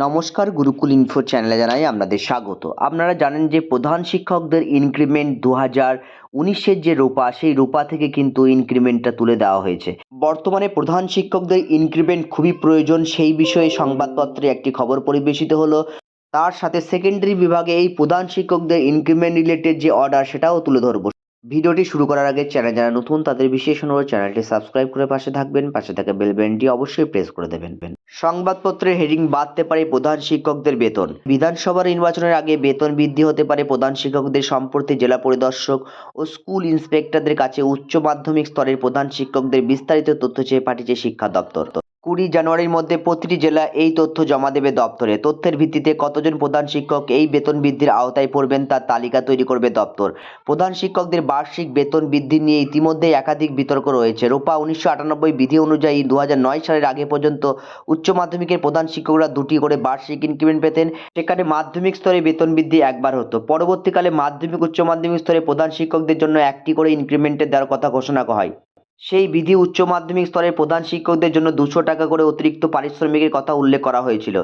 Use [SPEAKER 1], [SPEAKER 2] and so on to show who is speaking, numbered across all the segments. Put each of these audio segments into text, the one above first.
[SPEAKER 1] নমস্কার, গুরুকুল ইনফো চ্যানেলে জানাই আপনাদের স্বাগত। আপনারা জানেন যে প্রধান শিক্ষকদের ইনক্রিমেন্ট 2019-এর যে রোপা, সেই রোপা থেকে কিন্তু ইনক্রিমেন্টটা তুলে দেওয়া হয়েছে। বর্তমানে প্রধান শিক্ষকদের ইনক্রিমেন্ট খুবই প্রয়োজন, সেই বিষয়ে সংবাদপত্রে একটি খবর পরিবেশিত হলো। তার সাথে সেকেন্ডারি বিভাগে এই প্রধান শিক্ষকদের ইনক্রিমেন্ট রিলেটেড যে অর্ডার, সেটাও তুলে ধরবো। ভিডিওটি শুরু করার আগে চ্যানেল যারা নতুন তাদের বিশেষ অনুরোধ, চ্যানেলটি সাবস্ক্রাইব করে পাশে থাকবেন, পাশে থাকা বেল বাটনটি অবশ্যই প্রেস করে দেবেন। সংবাদপত্রের হেডিং বাড়তে পারে প্রধান শিক্ষকদের বেতন। বিধানসভা নির্বাচনের আগে বেতন বৃদ্ধি হতে পারে প্রধান শিক্ষকদের। সম্প্রতি জেলা পরিদর্শক ও স্কুল ইন্সপেক্টরদের কাছে উচ্চ মাধ্যমিক স্তরের প্রধান শিক্ষকদের বিস্তারিত তথ্য চেয়ে পাঠিয়েছে শিক্ষা দপ্তর। 20 জানুয়ারির মধ্যে প্রতিটি জেলা এই তথ্য জমা দেবে দপ্তরে। তথ্যের ভিত্তিতে কতজন প্রধান শিক্ষক এই বেতন বৃদ্ধির আওতায় পড়বেন তার তালিকা তৈরি করবে দপ্তর। প্রধান শিক্ষকদের বার্ষিক বেতন বৃদ্ধি নিয়ে ইতিমধ্যেই একাধিক বিতর্ক রয়েছে। রোপা 1998 বিধি অনুযায়ী 2009 সালের আগে পর্যন্ত উচ্চ মাধ্যমিকের প্রধান শিক্ষকরা 2টি করে বার্ষিক ইনক্রিমেন্ট পেতেন। সেখানে মাধ্যমিক স্তরে বেতন বৃদ্ধি একবার হতো। পরবর্তীকালে মাধ্যমিক উচ্চ মাধ্যমিক স্তরে প্রধান শিক্ষকদের জন্য 1টি করে ইনক্রিমেন্টের দেওয়ার কথা ঘোষণা হয়। সেই বিধি উচ্চ মাধ্যমিক স্তরের প্রধান শিক্ষকদের জন্য 200 টাকা করে অতিরিক্ত পারিশ্রমিকের কথা উল্লেখ করা হয়েছিল।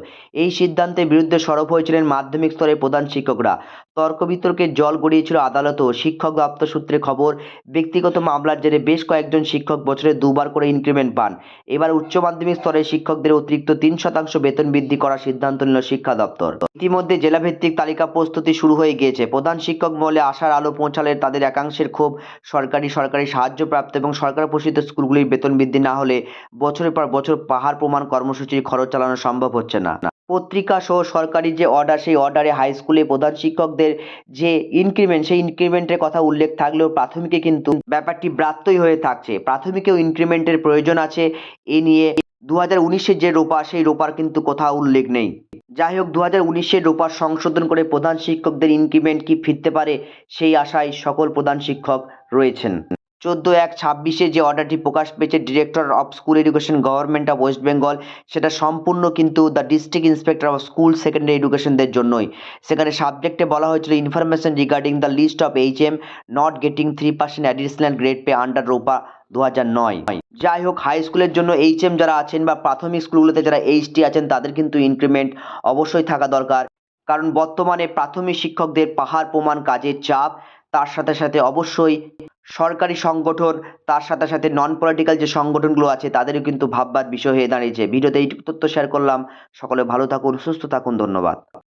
[SPEAKER 1] এই সিদ্ধান্তের বিরুদ্ধে সরব হয়েছিলেন মাধ্যমিক স্তরের প্রধান শিক্ষকরা। তর্ক বিতর্কে জল গড়িয়েছিল আদালতও। শিক্ষক দপ্তর সূত্রে খবর, ব্যক্তিগত মামলার জেরে বেশ কয়েকজন শিক্ষক বছরে 2বার করে ইনক্রিমেন্ট পান। এবার উচ্চ মাধ্যমিক স্তরের শিক্ষকদের অতিরিক্ত 3% বেতন বৃদ্ধি করার সিদ্ধান্ত নিল শিক্ষা দপ্তর। ইতিমধ্যে জেলাভিত্তিক তালিকা প্রস্তুতি শুরু হয়ে গিয়েছে। প্রধান শিক্ষক মহলে আশার আলো পৌঁছালে তাদের একাংশের ক্ষোভ, সরকারি সাহায্যপ্রাপ্ত এবং সরকার পোষিত স্কুলগুলির বেতন বৃদ্ধি না হলে বছরের পর বছর পাহাড় প্রমাণ কর্মসূচির খরচ চালানো সম্ভব হচ্ছে না। পত্রিকা সহ সরকারি যে অর্ডার, সেই অর্ডারে হাই স্কুলে প্রধান শিক্ষকদের যে ইনক্রিমেন্ট, সেই ইনক্রিমেন্টের কথা উল্লেখ থাকলেও প্রাথমিকে কিন্তু ব্যাপারটি ব্রাত্যই হয়ে থাকছে। প্রাথমিকেও ইনক্রিমেন্টের প্রয়োজন আছে। এ নিয়ে 2019-এর যে রোপা, সেই রোপার কিন্তু কোথাও উল্লেখ নেই। যাই হোক, 2019-এর রোপার সংশোধন করে প্রধান শিক্ষকদের ইনক্রিমেন্ট কি ফিরতে পারে, সেই আশায় সকল প্রধান শিক্ষক রয়েছেন। 14/1/26-এ যে অর্ডারটি প্রকাশ পেয়েছে director of school education government of West Bengal, সেটা সম্পূর্ণ কিন্তু the district inspector of school secondary এডুকেশনদের জন্যই। সেখানে সাবজেক্টে বলা হয়েছিল information regarding the list of HM not getting 3% additional grade pay under ROPA 2009। যাই হোক, হাই স্কুলের জন্য HM যারা আছেন বা প্রাথমিক স্কুলগুলোতে যারা HT আছেন, তাদের কিন্তু ইনক্রিমেন্ট অবশ্যই থাকা দরকার। কারণ বর্তমানে প্রাথমিক শিক্ষকদের পাহাড় প্রমাণ কাজের চাপ, তার সাথে সাথে অবশ্যই সরকারি সংগঠন, তার সাথে সাথে নন পলিটিক্যাল যে সংগঠনগুলো আছে, তাদেরও কিন্তু ভাববার বিষয় হয়ে দাঁড়িয়েছে। ভিডিওতে এইটুকু তথ্য শেয়ার করলাম। সকলে ভালো থাকুন, সুস্থ থাকুন, ধন্যবাদ।